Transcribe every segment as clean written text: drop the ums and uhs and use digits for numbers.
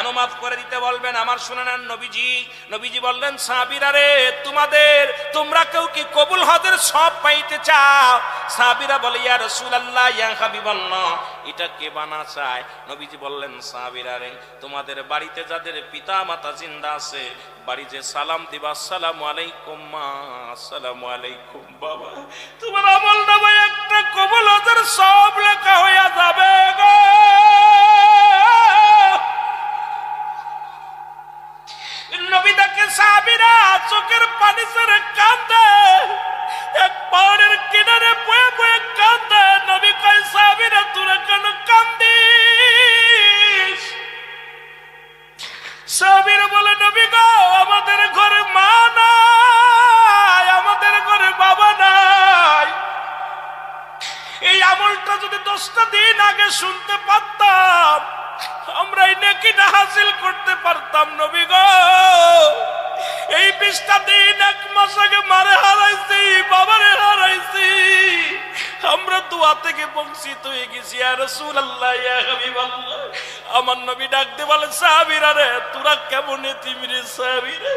কেন মাফ করে দিতে বলবেন? আমার শুনে নেন। নবীজি বললেন, সাহাবীরা রে, তোমরা কেউ কি কবুল হজের সব পাইতে চাও? সাহাবীরা বলে, ইয়া রাসূলুল্লাহ, ইয়া হাবিবাল্লাহ, এটা কে বানা চায়? নবীজি বললেন, সাহাবীরা রে, তোমাদের বাড়িতে যাদের পিতা মাতা জিন্দা আছে, বাড়িতে সালাম দিবা, আসসালামু আলাইকুম মা, আসসালামু আলাইকুম বাবা। তোমার আমল নামায় একটা কবুল হজের সব লেখা হইয়া যাবে গো। নবী দেখে সাহাবীরা চোখের পানি ছেড়ে কাঁদে, এক পাহাড়ের কিনারে বয়ে বয়ে কাঁদে। নবী কয়, সাহাবীরা তোরা কেন কান্দিস? সাহাবীরা বলে, নবী গো, আমাদের ঘরে মা নাই, আমাদের ঘরে বাবা নাই। এই আমলটা যদি 10টা দিন আগে শুনতে পারতাম, আমরা এই নেকিটা হাসিল করতে পারতাম। নবী গো, এই 20টা দিন, 1 মাস আগে মারে হারাইছি, বাবারে হারাইছি, আমরা দোয়া থেকে বঞ্চিত হয়ে গেছি। ইয়া রাসূলুল্লাহ, ইয়া হাবিবাল্লাহ। আমার নবী ডাক দিয়ে বলে, সাহাবীরা রে, তোরা কেমন এতিম রে সাহাবীরা?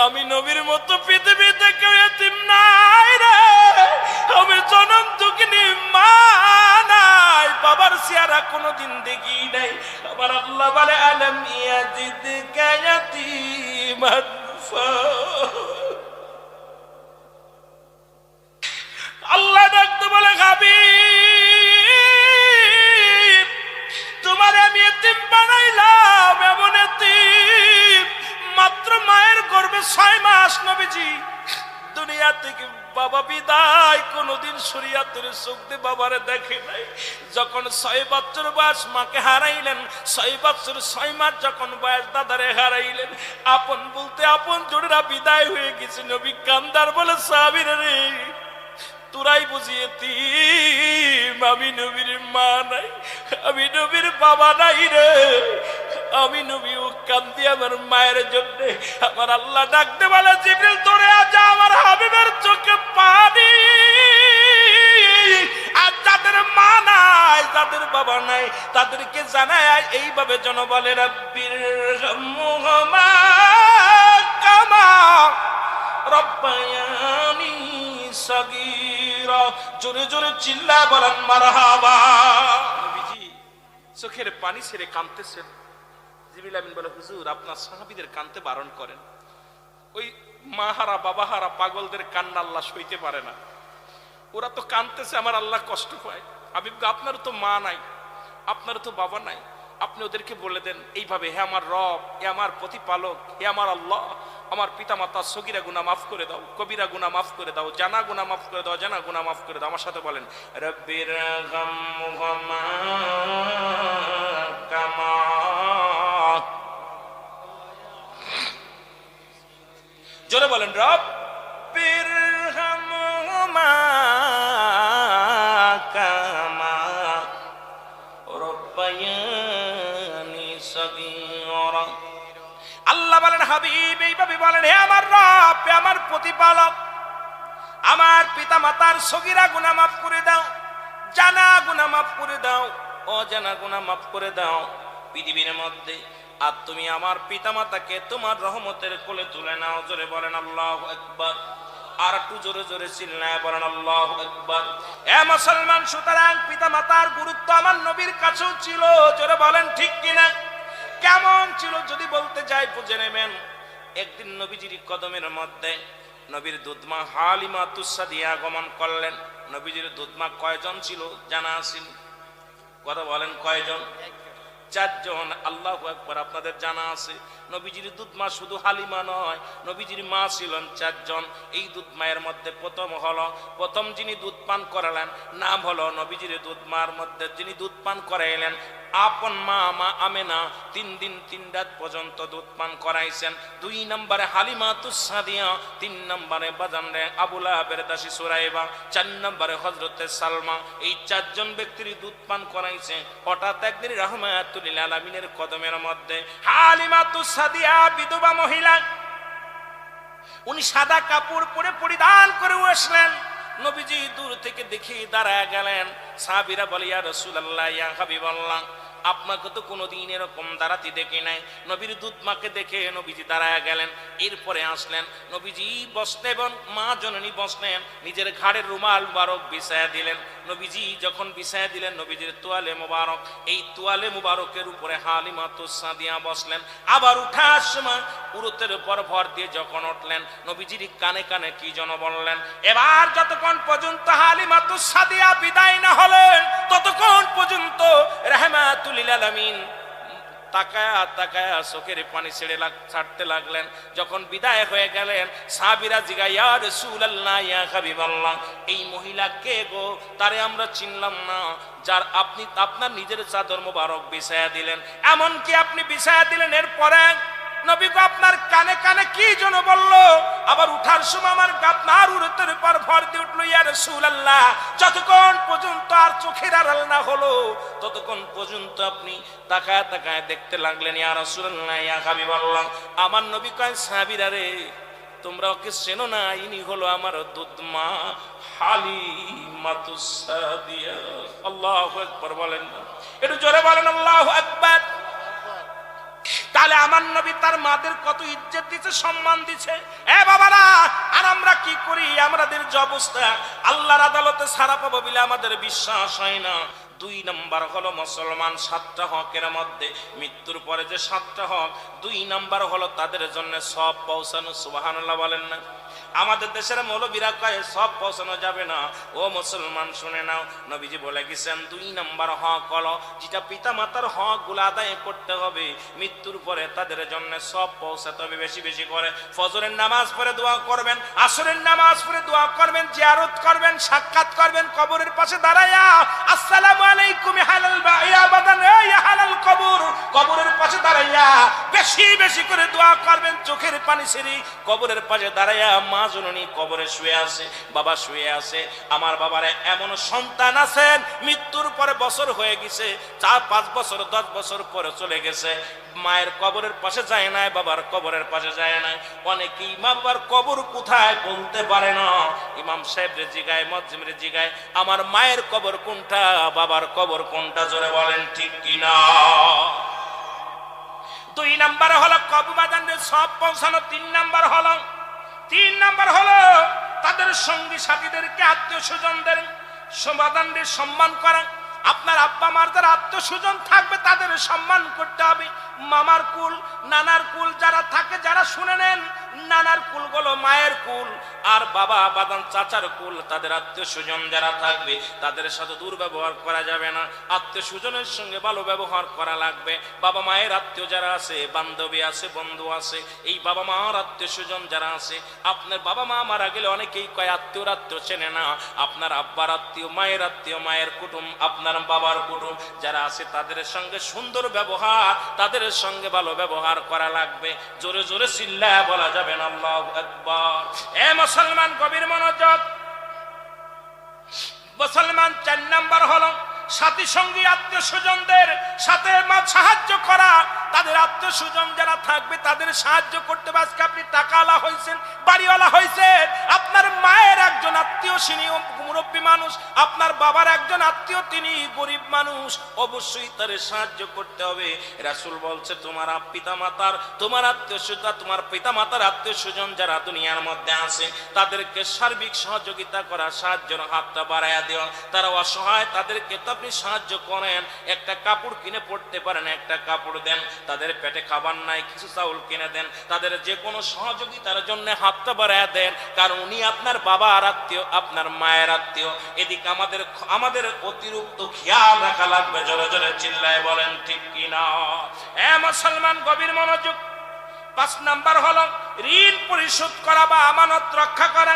আমি নবীর মতো পৃথিবীতে কেউ এতিম নাই রে। আমি জনম দুঃখিনী, মা নাই, বাবার চেহারা কোনোদিন দেখি নাই। আমার আল্লাহ বলে, আলাম ইয়াজিদকা ইয়াতীমান আল্লাহ ডাকতে বলে, হাবিব, তোমার আমি এতিম বানাইলাম, এমন এতিম মাত্র মায়ের গর্ভে 6 মাস। নবীজি দুনিয়া থেকে বাবা বিদায়, কোনদিন শরীয়তের চোখ দিয়ে বাবারে দেখে নাই। যখন 6 বছর বয়স মাকে হারাইলেন, 6 বছর 6 মাস যখন বয়স দাদারে হারাইলেন, আপন বলতে আপন জোড়া বিদায় হয়ে গেছে। নবী কান্দার বলে, সাহাবীরা রে, তোরাই বুঝিয়ে এতিম, আমি নবীর মা নাই, আমি নবীর বাবা নাই রে। আমি নবী ও কান্দি আমার মায়ের জন্য। আমার আল্লাহ ডাকতে বলে, জিবরিল ধরে আজা আমার হাবিবের চোখে পানি। আর যাদের মা নাই, যাদের বাবা নাই, তাদেরকে জানায় এইভাবে যেন বলে, রাব্বির হামহুমা কামা রব্বায়ানি সাগীরা। জোরে জোরে চিল্লা বলেন মারহাবা। নবীজি চোখের পানি ছেড়ে কাঁদতেছেন। জিবরিল আমিন বলে, হুজুর, আপনার সাহাবীদের কাঁদতে বারণ করেন। ওই মাহারা বাবাহারা পাগলদের কান্না আল্লাহ সইতে পারে না। ওরা তো কাঁদতেছে, আমার আল্লাহ কষ্ট পায়। হাবিব, আপনারও তো মা নাই, আপনারও তো বাবা নাই, আপনি ওদেরকে বলে দেন এইভাবে, হে আমার রব, হে আমার প্রতিপালক, হে আমার আল্লাহ, আমার পিতা মাতা সগীরা গুনাহ মাফ করে দাও, কবিরা গুনাহ মাফ করে দাও, জানা গুনাহ মাফ করে দাও, জানা গুনাহ মাফ করে দাও। আমার সাথে বলেন, রব্বির হামহুমা কামা। জোরে বলেন, রব্বির হামহুমা কামা রব্বায়ানি সগীরা। আল্লাহ বলেন, হাবিব এইভাবে বলেন, হে আমার রব, হে আমার প্রতিপালক, আমার পিতা মাতার সগীরা গুনাহ মাফ করে দাও, জানা গুনাহ মাফ করে দাও, অজানা গুনাহ মাফ করে দাও। পৃথিবীর মধ্যে আর তুমি আমার পিতা মাতাকে তোমার রহমতের কোলে তুলে নাও। জোরে বলেন আল্লাহু আকবার। আর একটু জোরে জোরে চিল্লায় বলেন আল্লাহু আকবার। এ মুসলমান, সুতরাং পিতা মাতার গুরুত্ব আমার নবীর কাছেও ছিল। জোরে বলেন ঠিক কিনা? কেমন ছিল যদি বলতে যাই বুঝে নেবেন। একদিন নবীজির কদমের মধ্যে নবীর দুধমা হালিমা তুসাদিয়া আগমন করলেন। নবীজির দুধমা কয়জন ছিল জানা আছে? কথা বলেন, কয়জন? 4 জন। আল্লাহু আকবার। আপনাদের জানা আছে নবীজির দুধমা শুধু হালিমা নয়, নবীজির মা ছিলেন 4 জন। এই দুধ মায়ের মধ্যে প্রথম যিনি দুধ পান করালেন নাম হলো নবীজির দুধমার মধ্যে যিনি দুধ পান করাইলেন আপন মা আমেনা। 3 দিন 3 রাত পর্যন্ত দুধ পান করাইছেন। 2 নম্বরে হালিমাতুস সাদিয়া, 3 নম্বরে বাজানরে আবু লাহাবের দাসী সুরাইবা, 4 নম্বরে হযরতে সালমা। এই 4 জন ব্যক্তির দুধ পান করাইছে। হঠাৎ একদিন রাহমাতুল লিল আলামিনের কদমের মধ্যে হালিমাতুস সাদিয়া বিধবা মহিলা, উনি সাদা কাপড় পরে পরিধান করে আসলেন। নবীজি দূর থেকে দেখে দাঁড়ায় গেলেন। সাহাবীরা বলে, ইয়া রাসূলুল্লাহ, ইয়া হাবিবাল্লাহ, আপনাকে তো কোনোদিন এরকম দাঁড়াতে দেখি নাই। নবীর দুধ মাকে দেখে নবীজি দাঁড়ায় গেলেন। এরপরে আসলেন, নবীজি বসলেন এবং মা জননী বসলেন, নিজের ঘাড়ের রুমাল মুবারক বিছায়া দিলেন। নবীজি যখন বিছায়া দিলেন, নবীজির তোয়ালে মুবারক, এই তোয়ালে মুবারকের উপরে হালিমাতুস সাদিয়া বসলেন। আবার উঠার সময় উরুতের উপর ভর দিয়ে যখন উঠলেন, নবীজির কানে কানে কি যেন বললেন। এবার যতক্ষণ পর্যন্ত হালিমাতুস সাদিয়া বিদায় না হলেন, ততক্ষণ পর্যন্ত রাহমাতুল লিল আলামিন তাকায়া তাকায়া চোখের পানি ছাড়তে লাগলেন। যখন বিদায় হয়ে গেলেন, সাহাবীরা জিজ্ঞাসা, ইয়া রাসূলুল্লাহ, ইয়া হাবিবাল্লাহ, এই মহিলা কে গো? তারে আমরা চিনলাম না, যার আপনি আপনার নিজের চাদর মোবারক বিছায়া দিলেন। এমন কি আপনি বিছায়া দিলেন, এরপরে নবী গো আপনার কানে কানে কি যেন বললো। আবার উঠার সময় আমার আপনার উরুতের উপর ভর দিয়ে উঠলো, ইয়া রাসূলুল্লাহ। যতক্ষণ পর্যন্ত আর চোখের আড়াল না হলো, ততক্ষণ পর্যন্ত আপনি তাকায় তাকায় দেখতে লাগলেন। ইয়া রাসূলুল্লাহ, ইয়া হাবিবাল্লাহ। আমার নবী কয়, সাহাবীরা রে, তোমরা ওকে চেনো না? ইনি হলো আমার দুধ মা হালিমাতুস সাদিয়া। আল্লাহু আকবার বলেন না, একটু জোরে বলেন আল্লাহু আকবার। তাহলে আমার নবী তার মাদের কত ইজ্জত দিচ্ছে, সম্মান দিচ্ছে। এ বাবারা, আর আমরা কি করি? আমাদের যে অবস্থা, আল্লাহর আদালতে ছাড়া পাবো বলে আমাদের বিশ্বাস হয় না। 2 নাম্বার হলো মুসলমান 7টা হকের মধ্যে মৃত্যুর পরে যে 7টা হক, 2 নাম্বার হলো তাদের জন্য সব পৌঁছানো। সুবহানাল্লাহ বলেন না। আমাদের দেশের মৌলবীরা কয় সব পৌঁছানো যাবে না। ও মুসলমান শুনে নাও, নবীজি বলে গেছেন 2 নাম্বার হক হলো যেটা পিতা মাতার হক গুলো আদায় করতে হবে, মৃত্যুর পরে তাদের জন্য সব পৌঁছাতে হবে। বেশি বেশি করে ফজরের নামাজ পড়ে দোয়া করবেন, আসরের নামাজ পড়ে দোয়া করবেন, জিয়ারত করবেন, সাক্ষাৎ করবেন, কবরের পাশে দাঁড়ায়া আসসালামু আলাইকুম হালাল বায়া বাদান ইয়া হালাল কবর, কবরের পাশে দাঁড়ায়া বেশি বেশি করে দোয়া করবেন, চোখের পানি ছেড়ে কবরের পাশে দাঁড়ায়া মা জননী কবরে শুয়ে আছে, বাবা শুয়ে আছে। আমার বাবার এমন সন্তান আছেন মৃত্যুর পরে বছর হয়ে গেছে, 4-5 বছর 10 বছর পরে চলে গেছে, মায়ের কবরের পাশে যায় নাই, বাবার কবরের পাশে যায় নাই। অনেকেই মা বাবার কবর কোথায় বলতে পারে না। ইমাম সাহেব রে জিগায়, মুয়াজ্জিম রে জিগায়, আমার মায়ের কবর কোনটা, বাবার কবর কোনটা, জোরে বলেন ঠিক কিনা। 2 নাম্বার হলো কবর বাজানদের সব পৌঁছানো। 3 নাম্বার হলো তাদের সঙ্গী সাথীদেরকে, আত্মীয় স্বজনদের সমাধানদের সম্মান করা। আপনার আব্বা মার যারা আত্মীয় স্বজন থাকবে তাদের সম্মান করতে হবে। মামার কুল, নানার কুল যারা থাকে, যারা শুনে নেন, নানার কুল গুলো মায়ের কুল, আর বাবা বাদান চাচার কুল, তাদের আত্মীয় স্বজন যারা থাকবে তাদের সাথে দুর্ব্যবহার করা যাবে না। আত্মীয় স্বজনের সঙ্গে ভালো ব্যবহার করা লাগবে। বাবা মায়ের আত্মীয় যারা আছে, বান্ধবী আছে, বন্ধু আছে, এই বাবা মার আত্মীয় স্বজন যারা আছে, আপনার বাবা মা মারা গেলে অনেকেই কয় আত্মীয় চেনে না। আপনার আব্বার আত্মীয়, মায়ের আত্মীয়, মায়ের কুটুম, আপনার বাবার কুটুম যারা আছে, তাদের সঙ্গে সুন্দর ব্যবহার, তাদের সঙ্গে ভালো ব্যবহার করা লাগবে। জোরে জোরে চিল্লায়া বলা যাবে না আল্লাহু আকবার। এ মুসলমান, গভীর মনোযোগ। মুসলমান 4 নাম্বার হলো সাথী সঙ্গী আত্মীয় স্বজনদের সাথে সাহায্য করা। তাদের আত্মীয় স্বজন যারা থাকবে তাদের সাহায্য করতে হবে। আজকে আপনি টাকাওয়ালা হয়েছেন, বাড়িওয়ালা হয়েছেন, আপনার মায়ের একজন আত্মীয় তিনি মুরব্বী মানুষ, আপনার বাবার একজন আত্মীয় তিনি গরিব মানুষ, অবশ্যই তার সাহায্য করতে হবে। রাসূল বলছে তোমার পিতা মাতার, তোমার আত্মীয় স্বজন, তোমার পিতা মাতার আত্মীয় স্বজন যারা দুনিয়ার মধ্যে আছে তাদেরকে সার্বিক সহযোগিতা করা, সাহায্যের হাতটা বাড়াইয়া দেওয়া। তারা অসহায়, তাদেরকে তো আপনি সাহায্য করেন। একটা কাপড় কিনে পড়তে পারেন, একটা কাপড় দেন। তাদের পেটে খাবার নাই, কিছু চাউল কিনে দেন। তাদের যে কোনো সহযোগিতার জন্য হাতটা বাড়াইয়া দেন, কারণ উনি আপনার বাবার আত্মীয়, আপনার মায়ের আত্মীয়। এদিকে আমাদের অতিরিক্ত খেয়াল রাখা লাগবে। জোরে জোরে চিল্লায় বলেন ঠিক কিনা। এ মুসলমান, গভীর মনোযোগ। 5 নাম্বার হলো ঋণ পরিশোধ করা বা আমানত রক্ষা করা,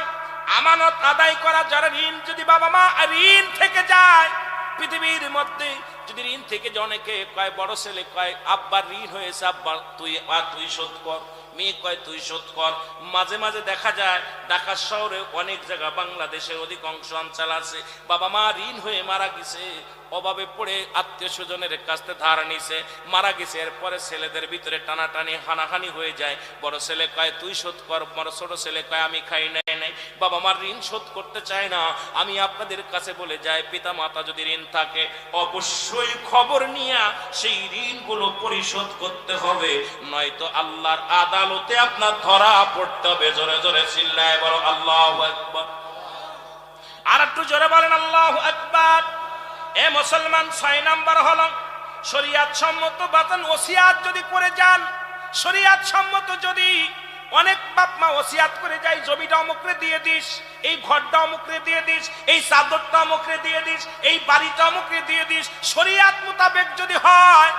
আমানত আদায় করা। যারা ঋণ, যদি বাবা মা ঋণ থেকে যায়, পৃথিবীর মধ্যে যদি ঋণ থেকে যে অনেকে কয়, বড় ছেলে কয় আব্বার ঋণ হয়েছে, আব্বা তুই শোধ কর, মেয়ে কয় তুই শোধ কর। মাঝে মাঝে দেখা যায় ঢাকা শহরে অনেক জায়গা, বাংলাদেশের অধিকাংশ অঞ্চল আছে, বাবা মা ঋণ হয়ে মারা গেছে, অভাবে পড়ে আত্মীয় স্বজনের কাছে ধার নিছে, মারা গেছে। এরপরে ছেলেদের ভিতরে টানাটানি, হানাহানি হয়ে যায়। বড় ছেলে কয় তুই শোধ কর, বড় ছোট ছেলে কয় আমি খাই নাই। বাবা মার ঋণ শোধ করতে চায় না, আমি আপনাদের কাছে বলে যাই, পিতা মাতা যদি ঋণ থাকে অবশ্যই খবর নিয়ে সেই ঋণগুলো পরিশোধ করতে হবে, নয়তো আল্লাহর আদালতে আপনার ধরা পড়তে হবে। জোরে জোরে চিল্লায় বলো আল্লাহু আকবার। আর একটু জোরে বলেন আল্লাহু আকবার। এ মুসলমান, 6 নাম্বার হলো শরীয়ত সম্মত বাতান ওসিয়াত যদি করে যান, শরীয়ত সম্মত যদি অনেক বাপ মা ওসিয়াত করে যায়, জমিটা অমুকরে দিয়ে দিস, এই ঘরটা অমুকরে দিয়ে দিস, এই চাদরটা অমুকরে দিয়ে দিস, এই বাড়িটা অমুকরে দিয়ে দিস, শরীয়ত মোতাবেক যদি হয়,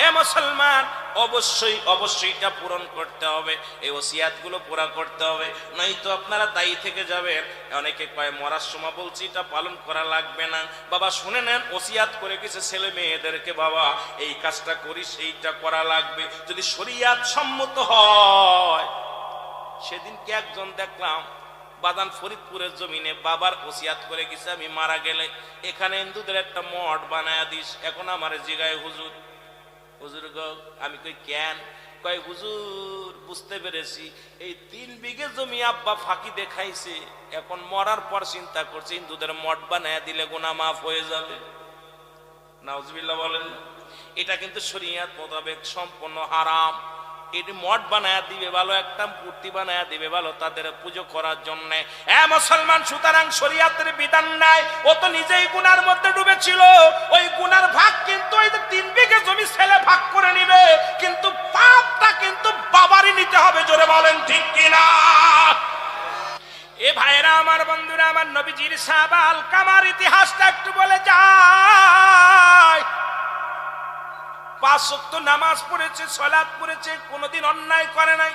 এ মুসলমান অবশ্যই অবশ্যই এটা পূরণ করতে হবে, এই ওসিয়াতগুলো পুরা করতে হবে, নয়তো আপনারা দায়ী থেকে যাবেন। অনেকে কয় মরার সময় বলছি এটা পালন করা লাগবে না। বাবা শুনে নেন, ওসিয়াত করে কিছু ছেলে মেয়েদেরকে, বাবা এই কাজটা করিস, এইটা করা লাগবে, যদি শরীয়ত সম্মত হয়। সেদিনকে একজন দেখলাম বাদান ফরিদপুরের জমিনে বাবার ওসিয়াত করে গেছে, আমি মারা গেলে এখানে হিন্দুদের একটা মঠ বানায়া দিস। এখন আমার জিগায় হুজুর, হুজুর গো, আমি কই কেন? কয় হুজুর বুঝতে পেরেছি, এই 3 বিঘে জমি আব্বা ফাঁকি দেখাইছে, এখন মরার পর চিন্তা করছে হিন্দুদের মঠ বানায়া দিলে গুনাহ মাফ হয়ে যাবে। নাউজুবিল্লাহ বলেন। এটা কিন্তু শরীয়ত মোতাবেক সম্পূর্ণ হারাম। এটি মঠ বানায়া দিবে ভালো, একটা মূর্তি বানায়া দিবে ভালো তাদের পুজো করার জন্য। মুসলমান, সুতরাং শরীয়তের বিধান নাই, ও তো নিজেই গুনার মধ্যে ডুবেছিল, ওই গুনার ভাগ কিন্তু ওই 3 বিঘে জমি ছেলে ভাগ করে নিবে, কিন্তু পাপটা কিন্তু বাবারই নিতে হবে। জোরে বলেন ঠিক কিনা? এ ভাইরা আমার, বন্ধুরা আমার, নবীজির সাহাবা আলকামার ইতিহাসটা একটু বলে যায়। 5 ওয়াক্ত নামাজ পড়েছে, সালাত পড়েছে, কোনোদিন অন্যায় করে নাই,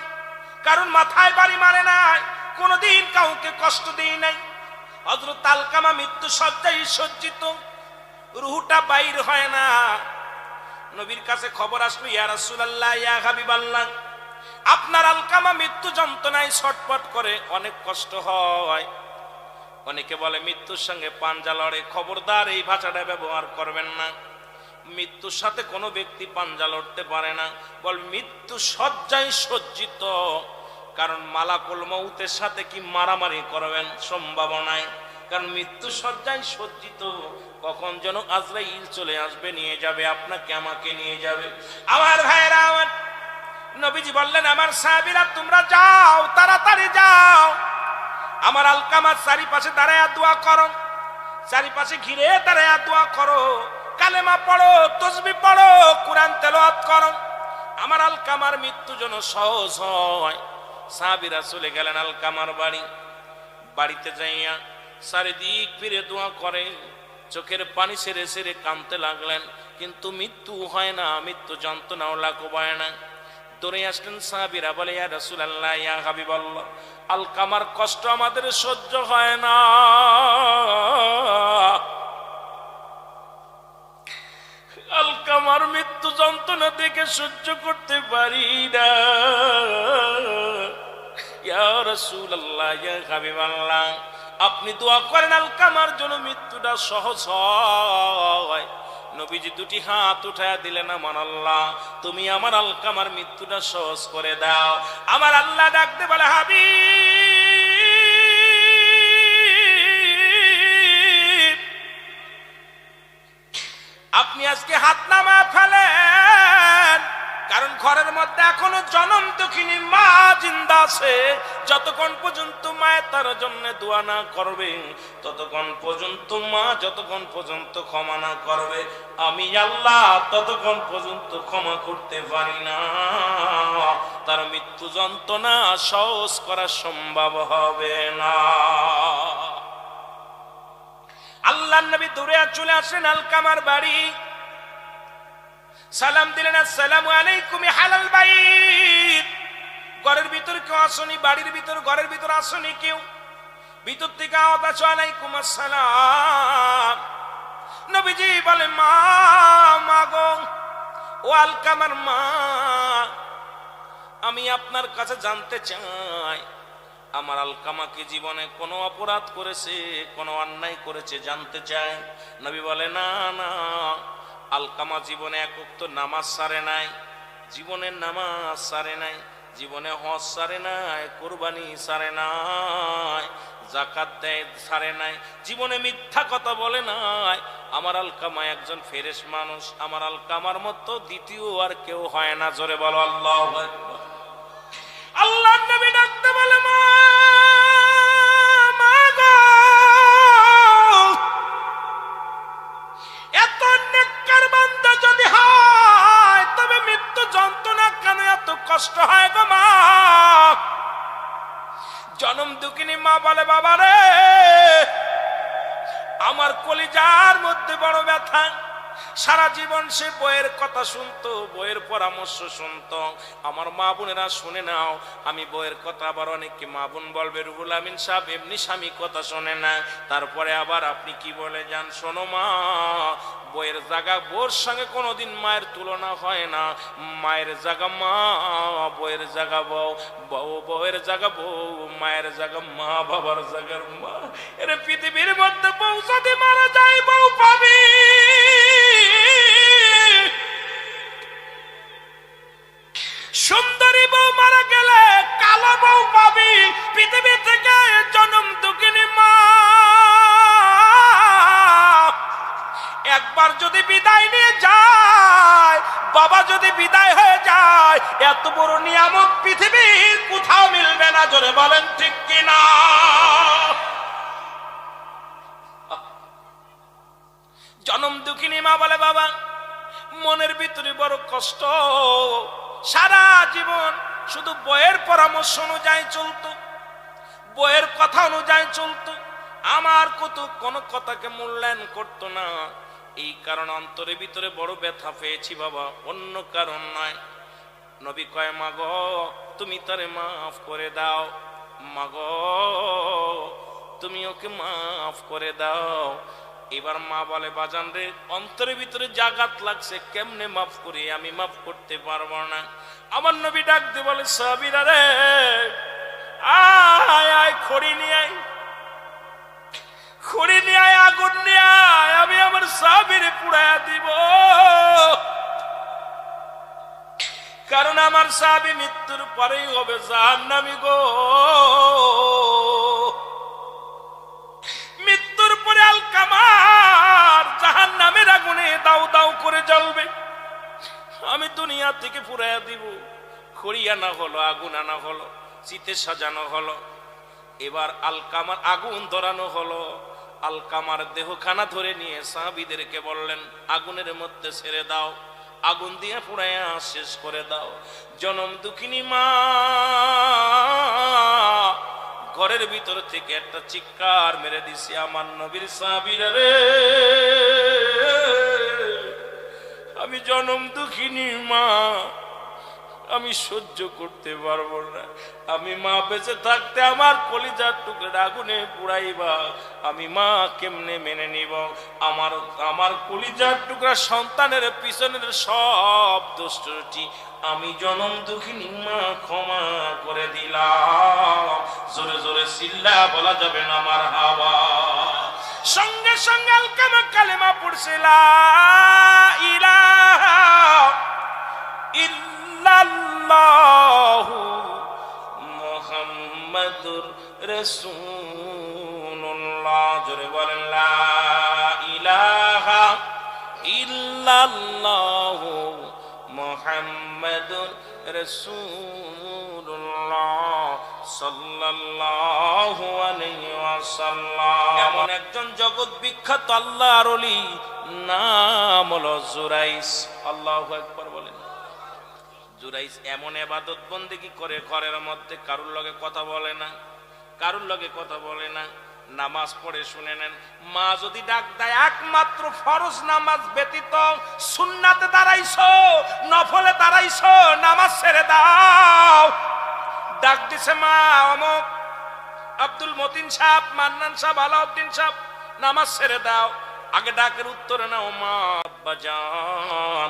কারণ মাথায় বাড়ি মারে নাই, কোনোদিন কাউকে কষ্ট দেয় নাই। হযরত আলকামা মৃত্যু শয্যায় সজ্জিত, রূহটা বাইর হয় না। নবীর কাছে খবর আসলো, ইয়া রাসূলুল্লাহ, ইয়া হাবিবাল্লাহ, আপনার আলকামা মৃত্যু যন্ত্রণায় ছটফট করে, অনেক কষ্ট হয়। অনেকে বলে মৃত্যুর সঙ্গে পাঞ্জা লড়ে, খবরদার এই ভাষাটা ব্যবহার করবেন না। মৃত্যুর সাথে কোনো ব্যক্তি পাঞ্জা লড়তে পারে না, বল মৃত্যু শয্যায় সজ্জিত, কারণ মালাকুল মউতের সাথে কি মারামারি করবেন? সম্ভব নাই, কারণ মৃত্যু শয্যায় সজ্জিত। কখন যেন আজরাইল চলে আসবে, নিয়ে যাবে আপনাকে, আমাকে নিয়ে যাবে। আমার ভাইরা আমার, নবীজি বললেন, আমার সাহাবীরা তোমরা যাও, তাড়াতাড়ি যাও, আমার আলকামার চারিপাশে দাঁড়ায়া দোয়া করো, চারিপাশে ঘিরে দাঁড়ায়া দোয়া করো, কালেমা পড়ো, তাসবিহ পড়ো, কুরআন তেলাওয়াত করো, আমার আলকামার মৃত্যু যেন সহজ হয়। সাহাবীরা চলে গেলেন আলকামার বাড়ি। বাড়িতে যাইয়া চারিদিক ফিরে দোয়া করে, চোখের পানি ছেড়ে ছেড়ে কাঁদতে লাগলেন, কিন্তু মৃত্যু হয় না, মৃত্যু যন্ত্রণাও লাঘব না। দৌড়ে আসলেন সাহাবীরা, বলে ইয়া রাসূলুল্লাহ, ইয়া হাবিবাল্লাহ, আলকামার কষ্ট আমাদের সহ্য হয় না, আলকামার মৃত্যু যন্ত্রণা দেখে সহ্য করতে পারি না, ইয়া রাসূলুল্লাহ, ইয়া হাবিবাল্লাহ, আপনি দোয়া করেন আলকামার জন্য মৃত্যুটা সহজ হয়। নবীজি 2টি হাত উঠায়া দিলেন, আমার আল্লাহ, তুমি আমার আলকামার মৃত্যুটা সহজ করে দাও। আমার আল্লাহ ডাকতে বলে, হাবিব, আপনি আজকে হাত নামা ফেলেন, কারণ ঘরের মধ্যে এখনো জনম দুঃখিনী মা জিন্দা আছে। যতক্ষণ পর্যন্ত মায়ের তার জন্য দোয়া না করবে, ততক্ষণ পর্যন্ত মা যতক্ষণ পর্যন্ত ক্ষমা না করবে, আমি আল্লাহ ততক্ষণ পর্যন্ত ক্ষমা করতে পারি না। তার মৃত্যু যন্ত্রণা সহজ করা সম্ভব হবে না। আল্লাহর নবী দূরে চলে আসেন আলকামার বাড়ি, সালাম দিলেন, আসসালামু আলাইকুম হালাল বাইত। ঘরের ভিতর কেউ আসনি, বাড়ির ভিতর ঘরের ভিতর আসনি কেউ, ভিতর থেকে আওয়াজ আসে, আলাইকুম আসসালাম। নবীজি বলে, মা, মা গো, ও আলকামার মা, আমি আপনার কাছে জানতে চাই, আমার আলকামা কি জীবনে কোনো অপরাধ করেছে, কোনো অন্যায় করেছে, জানতে চাই। নবী বলে, না না, আলকামা জীবনে এক ওয়াক্ত নামাজ সারে নাই, জীবনের নামাজ সারে নাই, জীবনে হজ সারে নাই, কোরবানি সারে নাই, যাকাত দেয় সারে নাই, জীবনে মিথ্যা কথা বলে নাই। আমার আলকামা একজন ফেরেশ মানুষ, আমার আলকামার মতো দ্বিতীয় আর কেউ হয় না। জোরে বলো আল্লাহু আকবার। আল্লাহর নবী ডাকতে বলে, মা গো, এত নেককার বান্দা যদি হয় তবে মৃত্যু যন্ত্রণা কেন এত কষ্ট হয় গো মা? জনম দুঃখিনী মা বলে, বাবা রে, আমার কলিজার মধ্যে বড় ব্যথা। সারা জীবন সে বইয়ের কথা শুনতো, বইয়ের পরামর্শ শুনতো। আমার মা বোনেরা শুনে নাও, আমি বইয়ের কথা আবার অনেককে মা বোন বলবে, রুহুল আমিন সাহেব এমনি স্বামী কথা শোনে না, তারপরে আবার আপনি কি বলে যান। শোনো মা, বইয়ের জায়গা বোর সঙ্গে কোনোদিন মায়ের তুলনা হয় না। মায়ের জায়গা মা, বইয়ের জায়গা বউ, বউ বউয়ের জায়গা বউ, মায়ের জায়গা মা, বাবার জায়গার মা। এর পৃথিবীর মধ্যে বউ যদি মারা যায় বউ পাবি, সুন্দরী বউ মারা গেলে কালো বউ পাবি। পৃথিবী থেকে জনম দুঃখিনী মা একবার যদি বিদায় নিয়ে যায়, বাবা যদি বিদায় হয়ে যায়, এত বড় নিয়ামত পৃথিবীর কোথাও মিলবে না। জোরে বলেন ঠিক কিনা? জনম দুঃখিনী মা বলে, বাবা মনের ভিতরে বড় কষ্ট, সারা জীবন শুধু বইয়ের পরামর্শ অনুযায়ী চলতো, বইয়ের কথা অনুযায়ী চলতো, আমার কোনো কথাকে মূল্যায়ন করতো না। এই কারণে অন্তরের ভিতরে বড় ব্যথা পেয়েছি বাবা, অন্য কারণ নয়। নবী কয়, মা গো তুমি তারে মাফ করে দাও, মা গো তুমি ওকে মাফ করে দাও। এবার মা বলে, বাজান রে, অন্তরের ভিতরে জাগাত লাগছে, কেমনে মাফ করি, আমি মাফ করতে পারবো না। আমার নবী ডাক দিয়ে বলে, সাহাবীরা রে, আয় আয়, খড়ি নিয়ে আয়, খড়ি নিয়ে আয়, আগুন নিয়ে আয়, আমি আমার সাহাবীরে পুড়াইয়া দিব। কারণ আমার সাহাবী মৃত্যুর পরেই হবে জাহান্নামী গো। মৃত্যুর পরে আলকামার জাহান্নামের আগুনে দাউ দাউ করে জ্বলবে, আমি দুনিয়া থেকে পুরাইয়া দিব। খড়ি আনা হলো, আগুন আনা হলো, চিতে সাজানো হলো, এবার আলকামার আগুন ধরানো হলো। আলকামার দেহখানা ধরে নিয়ে সাহাবীদেরকে বললেন, আগুনের মধ্যে ছেড়ে দাও, আগুন দিয়ে পুড়াইয়া শেষ করে দাও। জনম দুঃখিনী মা ঘরের ভিতর থেকে একটা চিৎকার মেরে দিছে, আমার নবীর সাহাবীরা রে, আমি জনম দুঃখিনী মা, আমি সহ্য করতে পারবো না। আমি মা বেঁচে থাকতে আমার কলিজার টুকরা আগুনে পুড়াইবা, আমি মা কেমনে মেনে নিব? আমার কলিজার টুকরা সন্তানের পিছনের সব দোষ ত্রুটি আমি জনম দুঃখিনী মা ক্ষমা করে দিলাম। জোরে জোরে চিল্লা বলা যাবে না আমার হাওয়া। সঙ্গে সঙ্গে আলকামা কালেমা পড়ছে, লা ইলাহা ইল্লাল্লাহু মুহাম্মাদুর রাসূলুল্লাহ। জোরে বলেন, লা ইলাহা ইল্লাল্লাহু মুহাম্মাদুর রাসূলুল্লাহ সাল্লাল্লাহু আলাইহি ওয়াসাল্লাম। এমন একজন জগৎ বিখ্যাত আল্লাহর ওলি, নাম হলো জুরাইস। আল্লাহু আকবার বলেন। জুরাইস এমন ইবাদত বন্দেগী করে, ঘরের মধ্যে কারুর লগে কথা বলে না, কারুর লগে কথা বলে না, নামাজ পড়ে। শুনে নেন, মা যদি ডাক দেয়, একমাত্র ফরজ নামাজ ব্যতীত সুন্নাতে দাঁড়াইছো, নফলে দাঁড়াইছো, নামাজ ছেড়ে দাও। ডাক দিছে মা অমুক আব্দুল মতিন সাহেব, মান্নান সাহেব, আলাউদ্দিন সাহেব, নামাজ ছেড়ে দাও। আগে ডাকের উত্তরে নাও, মা আব্বাজান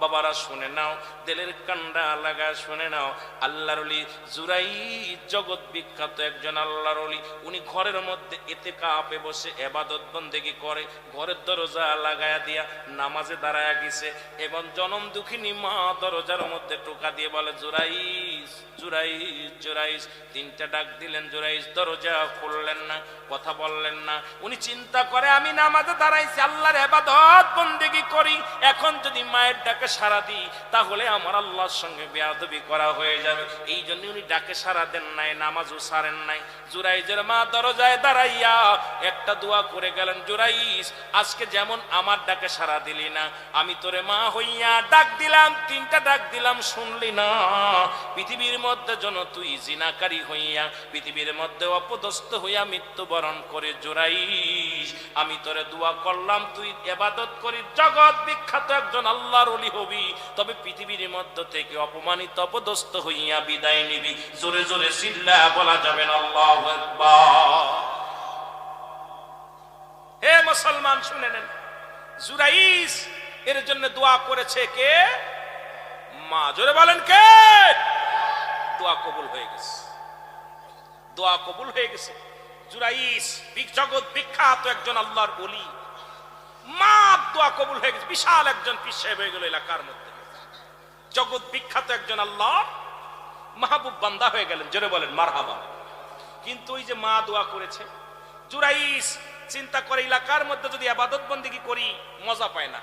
বাবারা শুনে নাও, দিলের কান্ডা লাগা শুনে নাও। আল্লাহর ওলি জুরাইজ জগৎ বিখ্যাত একজন আল্লাহর ওলি। উনি ঘরের মধ্যে ইতিকাফে বসে ইবাদত বন্দেগি করে, ঘরের দরজা লাগায়া দিয়া নামাজে দাঁড়ায়া গেছে এবং জনম দুঃখিনী মা দরজার মধ্যে টোকা দিয়ে বলে জুরাইজ জুরাইজ জুরাইজ। তিনটা ডাক দিলেন, জুরাইজ দরজা খুললেন না, কথা বললেন না। উনি চিন্তা করে আমি নামাজে দাঁড়াইছি, আল্লাহর ইবাদত বন্দেগি করি, এখন যদি মায়ের ডাকে সাড়া দিই তাহলে আমার আল্লাহর সঙ্গে বেয়াদবি করা হয়ে যাবে। এই জন্য উনি ডাকে সাড়া দেন নাই, নামাজও সারেন নাই। জুরাইজের মা দরজায় দাঁড়াইয়া একটা দোয়া করে গেলেন, জুরাইজ আজকে যেমন আমার ডাকে সাড়া দিলি না, আমি তোরে মা হইয়া ডাক দিলাম, তিনটা ডাক দিলাম শুনলি না। পৃথিবীর মধ্যে যেন তুই জিনাকারী হইয়া, পৃথিবীর মধ্যে অপদস্থ হইয়া মৃত্যুবরণ করে জুরাইজ, আমি তোরে দোয়া করলাম তুই ইবাদত করি, জগৎ বিখ্যাত একজন আল্লাহর ওলি হবি, তবে পৃথিবীর মধ্যে থেকে অপমানিত অপদস্থ হইয়া বিদায় নিবি। জোরে জোরে চিল্লা বলা যাবে না আল্লাহু আকবার। হে মুসলমান শুনে নেন, জুরাইজ এর জন্য দোয়া করেছে কে? মা। জোরে বলেন কে? দোয়া কবুল হয়ে গেছে, দোয়া কবুল হয়ে গেছে। জুরাইজ জগৎ বিখ্যাত একজন আল্লাহর ওলি, মা দোয়া কবুল হয়ে গেছে, বিশাল একজন পীর সাহেব হয়ে গেল এলাকার মধ্যে, জগৎ বিখ্যাত একজন আল্লাহ মাহবুব বান্দা হয়ে গেলেন। জোরে বলেন মারহাবা। কিন্তু ওই যে মা দোয়া করেছে, জুরাইজ চিন্তা করে এলাকার মধ্যে যদি ইবাদত বন্দেগি করি মজা পায় না।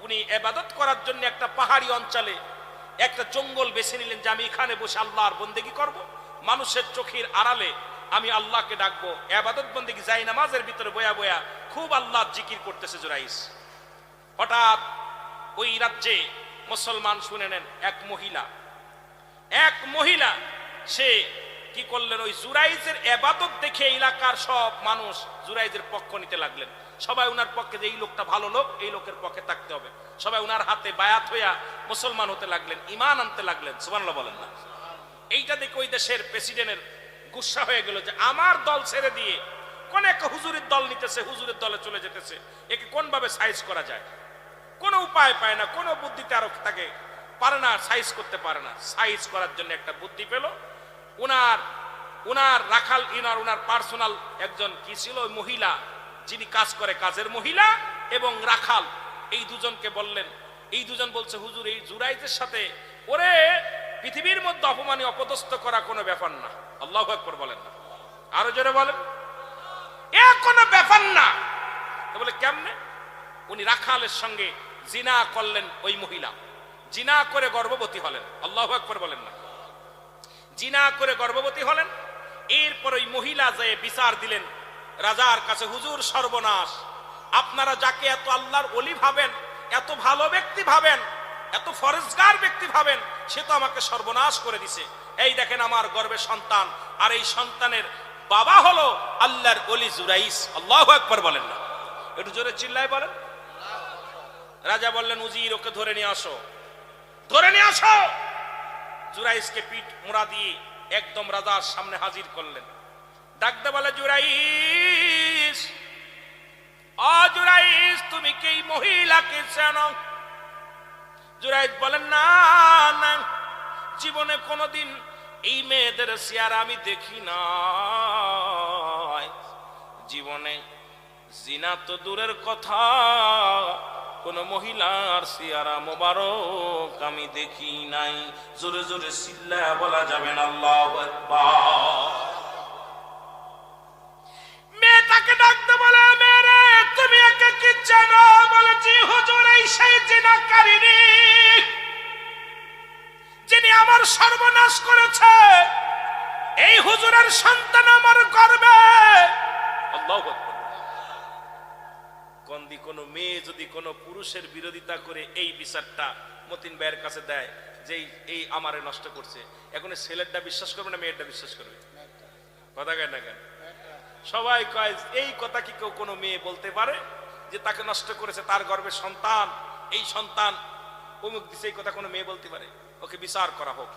উনি ইবাদত করার জন্য একটা পাহাড়ি অঞ্চলে একটা জঙ্গল বেছে নিলেন যে আমি এখানে বসে আল্লাহর বন্দেগি করব, মানুষের চোখের আড়ালে আমি আল্লাহকে ডাকবো। ইবাদত বন্দেগি যাই নামাজের ভিতরে বয়া বয়া খুব আল্লাহর জিকির করতেছে জুরাইজ। হঠাৎ ওই রাজ্যে মুসলমান শুনে নেন, এক মহিলা সে কি করলেন, ওই জুরাইজের ইবাদত দেখে এলাকার সব মানুষ জুরাইজের পক্ষ নিতে লাগলেন। সবাই উনার পক্ষে, যে এই লোকটা ভালো লোক, এই লোকের পক্ষে থাকতে হবে, সবাই উনার হাতে বায়াত হইয়া মুসলমান হতে লাগলেন, ঈমান আনতে লাগলেন। সুবহানাল্লাহ বলেন না। এইটা দেখে ওই দেশের প্রেসিডেন্টের গুসা হয়ে গেল যে আমার দল ছেড়ে দিয়ে কোন এক হুজুরের দল নিতেছে, হুজুরের দলে চলে যেতেছে, একে কোন ভাবে সাইজ করা যায়? কোনো উপায় পায় না, কোনো বুদ্ধিতে আরো তাকে পারে না, সাইজ করতে পারে না। সাইজ করার জন্য একটা বুদ্ধি পেল। উনার রাখাল, উনার পার্সোনাল একজন কি ছিল, মহিলা যিনি কাজ করে, কাজের মহিলা এবং রাখাল, এই দুজনকে বললেন। এই দুজন বলছে, হুজুর এই জুরাইজের সাথে ওরে পৃথিবীর মধ্যে অপমানী অপদস্থ করা কোনো ব্যাপার না। আল্লাহু আকবার বলেন না, আরো জোরে বলেন, এ কোনো ব্যাপার না। বলে কেমনে? উনি রাখালের সঙ্গে জিনা করলেন, ওই মহিলা জিনা করে গর্ভবতী হলেন। আল্লাহু আকবার বলেন না। জিনা করে গর্ভবতী হলেন। এরপর ওই মহিলা যে বিচার দিলেন রাজার কাছে, হুজুর সর্বনাশ, আপনারা যাকে এত আল্লাহর ওলি ভাবেন, এত ভালো ব্যক্তি ভাবেন, এত ফরজগার ব্যক্তি ভাবেন, সে তো আমাকে সর্বনাশ করে দিছে। এই দেখেন আমার গর্ভে সন্তান, আর এই সন্তানের বাবা হলো আল্লাহর ওলি জুরাইজ। আল্লাহু আকবার বলেন না, একটু জোরে চিল্লায় বলেন। রাজা বললেন, উজির ওকে ধরে নিয়ে আসো, ধরে নিয়ে আসো। জুরাইজকে পিঠ মোড়া দিয়ে একদম রাজার সামনে হাজির করলেন। ডাকতে বলে, জুরাইজ, জুরাইজ তুমি কি এই মহিলাকে চেনো? জুরাইজ বলেন, না না, জীবনে কোনোদিন এই মেয়েদের চেহারা আমি দেখি না, জীবনে জিনা তো দূরের কথা, কোন মহিলার চেহারা মোবারক আমি দেখি নাই। জোরে জোরে চিল্লা বলা যাবে না আল্লাহু আকবার। মেয়েটাকে ডাকতে বলে, মেরে তুমি একে কি জানো? বলে, জি হুজুর, এই সেই জিনাকারিনী যিনি আমার সর্বনাশ করেছে, এই হুজুরের সন্তান আমার গর্ভে। আল্লাহু আকবার। কোন মেয়ে যদি কোন পুরুষের বিরোধিতা করে এই বিচারটা মতিন ভাইয়ের কাছে দেয় যে এই আমারে নষ্ট করছে, এখন ছেলেরটা বিশ্বাস করবে না মেয়েরটা বিশ্বাস করবে? কথা কেন না কেন? সবাই কয় এই কথা কি কেউ কোনো মেয়ে বলতে পারে যে তাকে নষ্ট করেছে, তার গর্ভে সন্তান, এই সন্তান অমুক দিছে, এই কথা কোনো মেয়ে বলতে পারে? ওকে বিচার করা হোক,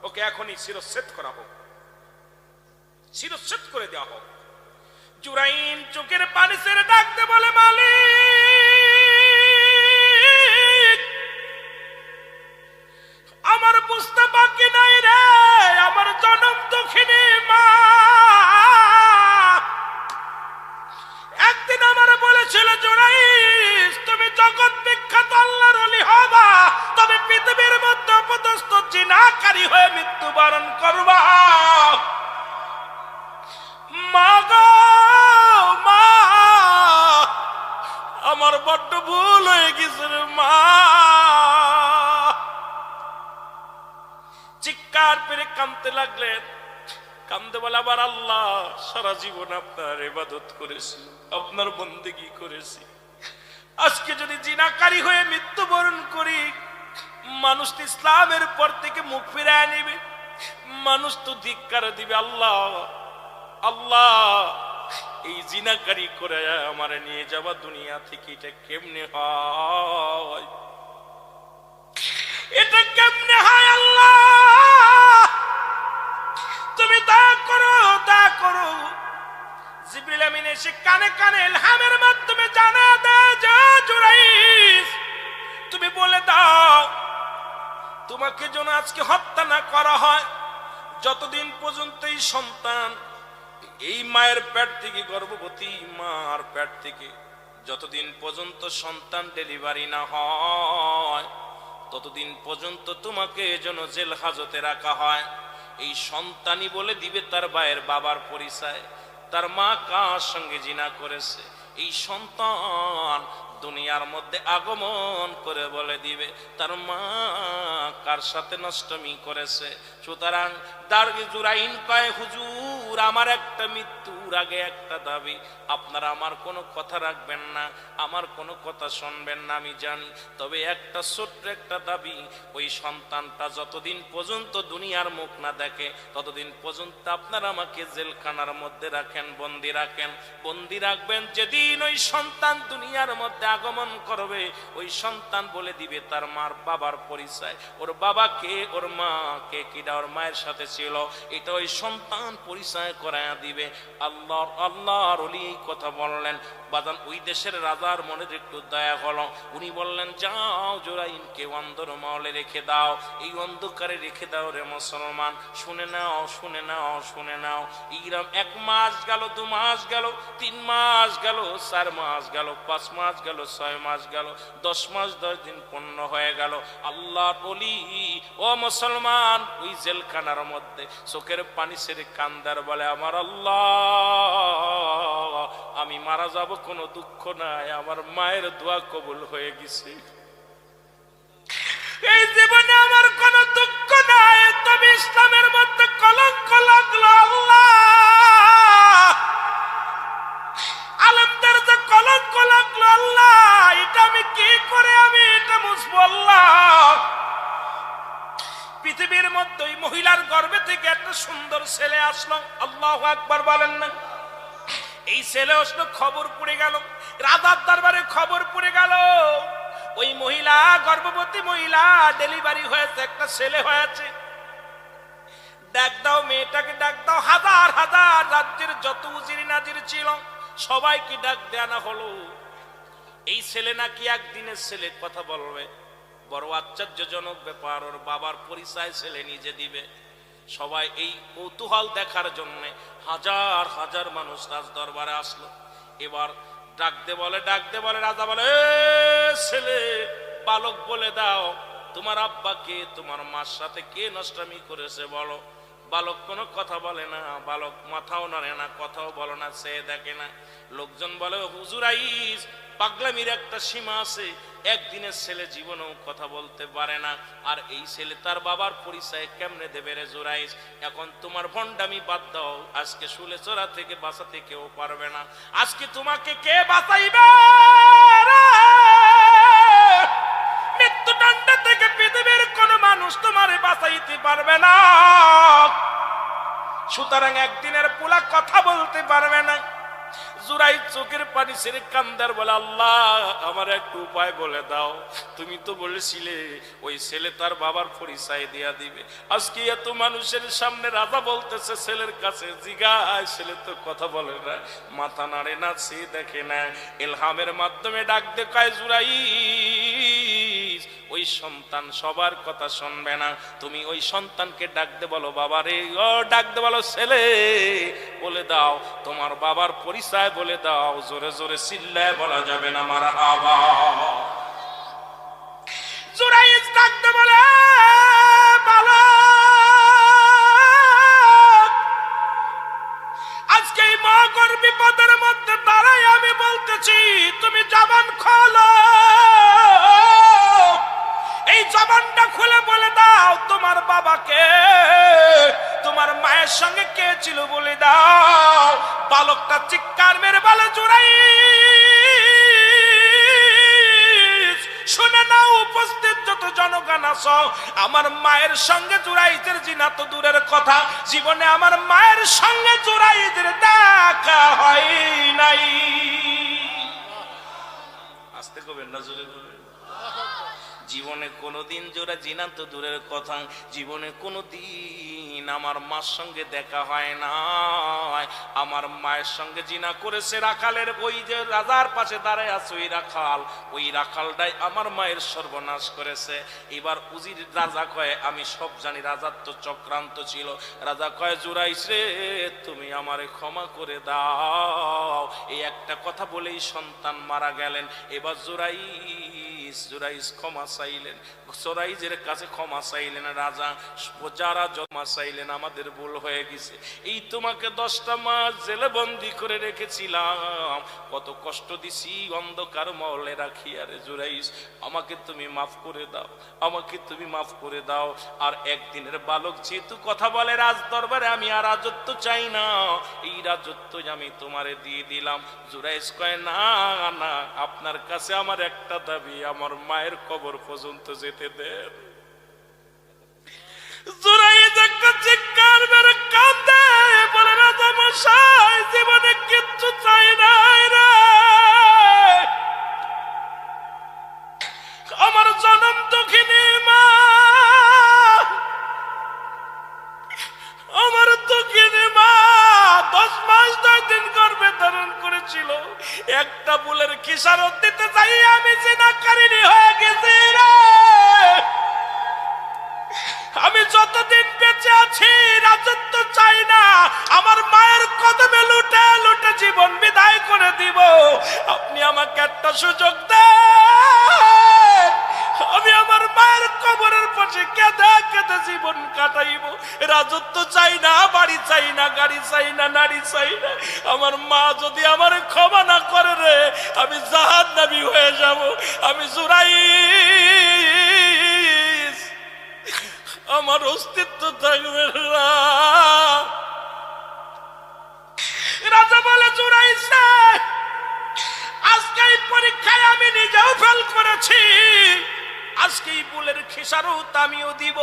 ওকে এখনই শিরচ্ছেদ করা হোক, শিরচ্ছেদ করে দেওয়া হোক। জুরাইন চোখের পানি ছেড়ে ডাকতে বলে, মালিক আমার বুঝতে বাকি নাই রে আমার জনম দুঃখিনী মা। একদিন আমার বলেছিল জুরাইস তুমি জগৎ বিখ্যাত আল্লাহর ওলি হবা, তবে পৃথিবীর মধ্যে অপদস্থ জিনাকারী হয়ে মৃত্যুবরণ করবা। মা গো মা, আমার বড্ড ভুল হয়ে গেছে রে মা। চিৎকার পেরে কাঁদতে লাগলেন। কান্দে বলে আবার আল্লাহ সারা জীবন আপনার ইবাদত করেছি, আপনার বন্দেগী করেছি, আজকে যদি জিনাকারী হয়ে মৃত্যুবরণ করি মানুষ তো ইসলামের পর থেকে মুখ ফিরায় নিবে, মানুষ তো ধিক্কার দিবে। আল্লাহ আল্লাহ এই জিনাকারী করে আমার নিয়ে যাওয়া দুনিয়া থেকে এটা কেমনে হয়, এটা কেমনে হয় আল্লাহ তুমি দয়া করো দয়া করো। জিবরিল আমিন এসে কানে কানে ইলহামের মাধ্যমে জানা দেয় যে জুরাইস তুমি বলে দাও তোমাকে যেন আজকে হত্যা না করা হয়, যতদিন পর্যন্ত এই সন্তান এই মায়ের পেট থেকে, গর্ভবতী মার পেট থেকে যতদিন পর্যন্ত সন্তান ডেলিভারি না হয় ততদিন পর্যন্ত তোমাকে যেন জেল হাজতে রাখা হয়। এই সন্তানই বলে দিবে তার ভাইয়ের বাবার পরিচয়, তার মা কার সঙ্গে জিনা করেছে। এই সন্তান দুনিয়ার মধ্যে আগমন করে বলে দিবে তার মা কার সাথে নষ্টমী করেছে। সুতরাং দারগে জুরাইন কয় হুজুর আমার একটা মৃত্যুর আগে একটা দাবি, আপনারা আমার কোনো কথা রাখবেন না, আমার কোনো কথা শুনবেন না আমি জানি, তবে একটা ছোট্ট একটা দাবি, ওই সন্তানটা যতদিন পর্যন্ত দুনিয়ার মুখ না দেখে ততদিন পর্যন্ত আপনারা আমাকে জেলখানার মধ্যে রাখেন, বন্দি রাখেন, বন্দি রাখবেন। যেদিন ওই সন্তান দুনিয়ার মধ্যে আগমন করবে ওই সন্তান বলে দিবে তার মার বাবার পরিচয়, ওর বাবা কে, ওর মা কে, কিডা ওর মায়ের সাথে ছিল, এটা ওই সন্তান পরিচয় করায়া দিবে। আল্লাহর ওলি এই কথা বললেন। বাজান ওই দেশের রাজার মনের একটু দয়া হলো, উনি বললেন যাও জুরাইনকে অন্ধর মহলে রেখে দাও, এই অন্ধকারে রেখে দাও রে মুসলমান। শুনে নাও শুনে নাও শুনে নাও, এইরকম 1 মাস গেল, 2 মাস গেল, 3 মাস গেল, 4 মাস গেল, 5 মাস গেল, 6 মাস গেল, 10 মাস 10 দিন পূর্ণ হয়ে গেল। আল্লাহ বলি ও মুসলমান ওই জেলখানার মধ্যে চোখের পানি ছেড়ে কান্দার বলে আমার আল্লাহ আমি মারা যাব কোনো দুঃখ নাই, আমার মায়ের দোয়া কবুল হয়ে গেছে, এই জীবনে আমার কোনো দুঃখ নাই, তবে ইসলামের মধ্যে কলঙ্ক লাগলো আল্লাহ, আলেমদের যে কলঙ্ক লাগলো আল্লাহ, এটা আমি কি করে আমি এটা মুছবো আল্লাহ। পৃথিবীর মধ্যে ওই মহিলার গর্ভে থেকে একটা সুন্দর ছেলে আসলো, আল্লাহু আকবার বলেন না। এই ছেলে আসলো, খবর পড়ে গেল, রাজার দরবারে খবর পড়ে গেল ওই মহিলা গর্ভবতী মহিলা, ডেলিভারি হয়েছে, একটা ছেলে হয়েছে, ডাক দাও মেয়েটাকে ডাক দাও। হাজার হাজার রাজ্যের যত উজির নাজির ছিল সবাইকে ডাক দেওয়া হলো। এই ছেলে নাকি একদিনের ছেলে, কথা বলবে, বড় আশ্চর্যজনক ব্যাপার, ওর বাবার পরিচয় ছেলে নিজে দিবে। সবাই এই কৌতূহল দেখার জন্য হাজার হাজার মানুষ রাজ দরবারে আসলো। এবার ডাকতে বলে রাজা বলে ছেলে বালক বলে দাও তোমার আব্বাকে তোমার মার সাথে কে নষ্টামি করেছে বলো। বালক কোনো কথা বলে না, বালক মাথাও নাড়ে না, কথাও বলে না, সে দেখে না। লোকজন বলে হুজুর আইস পাগলামির একটা সীমা আছে, একদিনের ছেলে জীবনেও কথা বলতে পারে না, আর এই ছেলে তার বাবার পরিচয় কেমনে দেবে রে জুরাইস। এখন তোমার ভণ্ডামি বাদ দাও, আজকে শুলে চোরা থেকে বাঁচাতে কেউ পারবে না, আজকে তোমাকে কে বাঁচাইবে? মৃত্যুদণ্ড থেকে পৃথিবীর কোন মানুষ তোমারে বাঁচাইতে পারবে না। সুতরাং একদিনের পোলা কথা বলতে পারবে না। জুরাইদ চোখের পানি ছেড়ে কান্দার বলে আল্লাহ আমার একটু উপায় বলে দাও, তুমি তো বলেছিলে ওই ছেলে তার বাবার পরিচয় দিয়া দিবে। আজকে এত মানুষের সামনে রাজা বলতেছে ছেলের কাছে জিগায়, ছেলে তো কথা বলে না, মাথা নাড়ে না, সে দেখে না। ইলহামের মাধ্যমে ডাক দেখায় জুরাইদ জুরাইজ, ওই সন্তান সবার কথা শুনবে না। তুমি ওই সন্তানকে ডাক দে, বলো বাবা রে, ও ডাক দে, বলো ছেলে, বলে দাও তোমার বাবার পরিচয় বলে দাও। জোরে জোরে চিল্লায় বলা যাবে না মারহাবা। জুরাইজ ডাক দে বলে, আজকে এই মহাকর বিপদের মধ্যে দাঁড়াই আমি বলতেছি, তুমি জবান খোলো, এই জবানটা খুলে বলে দাও তোমার বাবাকে, তোমার মায়ের সঙ্গে কে ছিল বলে দাও। বালকটা চিৎকার মেরে বলে, জুরাইজ শুনে নাও, উপস্থিত যত জনগণ আছো, আমার মায়ের সঙ্গে জুরাইজের জিনা তো দূরের কথা, জীবনে আমার মায়ের সঙ্গে জুরাইজের দেখা হয় নাই। আস্তে কবেন না, জোরে বলবেন। জীবনে কোনোদিন জোড়া জিনা তো দূরের কথা, জীবনে কোনোদিন আমার মার সঙ্গে দেখা হয় না। আমার মায়ের সঙ্গে জিনা করেছে রাখালের, ওই যে রাজার পাশে দাঁড়ায় আছে ওই রাখাল, ওই রাখালটাই আমার মায়ের সর্বনাশ করেছে। এবার উজির রাজা কয়, আমি সব জানি, রাজার তো চক্রান্ত ছিল। রাজা কয়, জুরাইজ রে, তুমি আমারে ক্ষমা করে দাও। এই একটা কথা বলেই সন্তান মারা গেলেন। এবার জুরাইজ ক্ষমা চাইলেন, জুরাইজের কাছে ক্ষমা চাইলেন রাজা। যারা জমা চাইলেন, আমাদের ভুল হয়ে গেছে, এই তোমাকে 10টা মাস জেলে বন্দি করে রেখেছিলাম, কত কষ্ট দিছি অন্ধকার মহলে রাখি। আরে জুরাইজ, আমাকে তুমি মাফ করে দাও, আমাকে তুমি মাফ করে দাও। আর একদিনের বালক যেহেতু কথা বলে রাজ দরবারে, আমি আর রাজত্ব চাই না, এই রাজত্ব আমি তোমারে দিয়ে দিলাম। জুরাইজ কয়, না না, আপনার কাছে আমার একটা দাবি, আমার মায়ের কবর পর্যন্ত যেতে দেন। জুরাইজ একটা চিৎকার মেরে কাঁদে, বলে, রাজা মশাই, জীবনে কিচ্ছু চাই নাই রে, আমার জনম দুঃখিনী মা, আমার দুঃখিনী মা 10 মাস 10 দিন গর্ভে ধারণ করেছিল, একটা বুলের খিসারত দিতে চাই আমি জিনাকারিনী হয়ে গেছি রে। আমি যতদিন বেঁচে আছি রাজত্ব চাই না, আমার মায়ের কদমে লুটে লুটে জীবন বিদায় করে দিব। আপনি আমাকে একটা সুযোগ দেন, আমি আমার মায়ের কবরের পাশে কেঁদে কেঁদে জীবন কাটাইব। রাজত্ব চাই না, বাড়ি চাই না, গাড়ি চাই না, নারী চাই না। আমার মা যদি আমার ক্ষমা না করে রে, আমি জাহান্নামী হয়ে যাব। আমি জুরাইজ, আমার অস্তিত্ব থাকবে না। রাজা বলে, জুরাইজ, আজকে এই পরীক্ষায় আমি নিজেও ফেল করেছি, আজকে এই বুলের খিসারত আমিও দিব,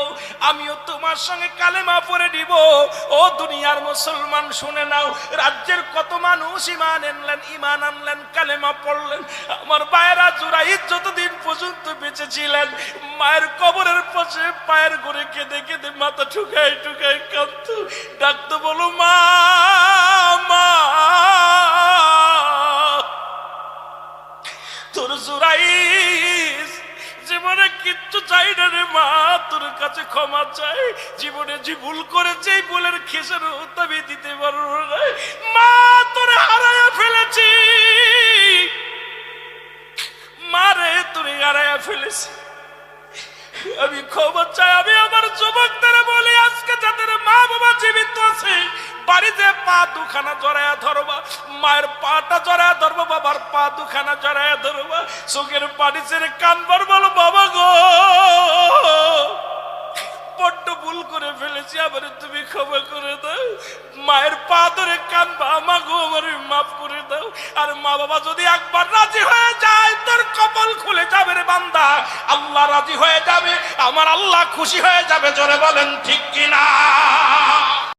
আমিও তোমার সঙ্গে কালেমা পড়ে দিব। ও দুনিয়ার মুসলমান শুনে নাও, রাজ্যের কত মানুষ ইমান আনলেন, কালেমা পড়লেন। আমার ভাইয়েরা, জুরাইজ যতদিন পর্যন্ত বেঁচে ছিলেন, মায়ের কবরের পাশে পায়ের ঘরে কেঁদে কেঁদে মাথা ঠুকাই ঠুকাই কাঁদত, ডাকতো, বলো মা মা। তোর জুরাইজ জীবনে কিচ্ছু চাই না রে মা, তোর কাছে ক্ষমা চাই। জীবনে যে ভুল করেছে, এই ভুলের খেসারত আমি দিতে পারবো না মা, তোরে হারাইয়া ফেলেছি মারে, তোরে হারাইয়া ফেলেছি, আমি ক্ষমা চাই। আমি আমার যুবকদের বলি, আজকে যাদের মা বাবা জীবিত আছে, বাড়িতে পা দুখানা জড়ায়া ধরবা, মায়ের পাটা জড়ায়া ধরবা, বাবার পা দুখানা জড়ায়া ধরবা, চোখের পানি ছেড়ে কানবার, বলো, বাবা গো, বড্ড ভুল করে ফেলেছি, আবার তুমি ক্ষমা করে দাও। মায়ের পা ধরে কানবা, মা গো, আমার মাফ করে দাও। আর মা বাবা যদি একবার রাজি হয়ে যায়, তোর কপাল খুলে যাবে রে বান্দা, আল্লাহ রাজি হয়ে যাবে, আমার আল্লাহ খুশি হয়ে যাবে। জোরে বলেন ঠিক কিনা?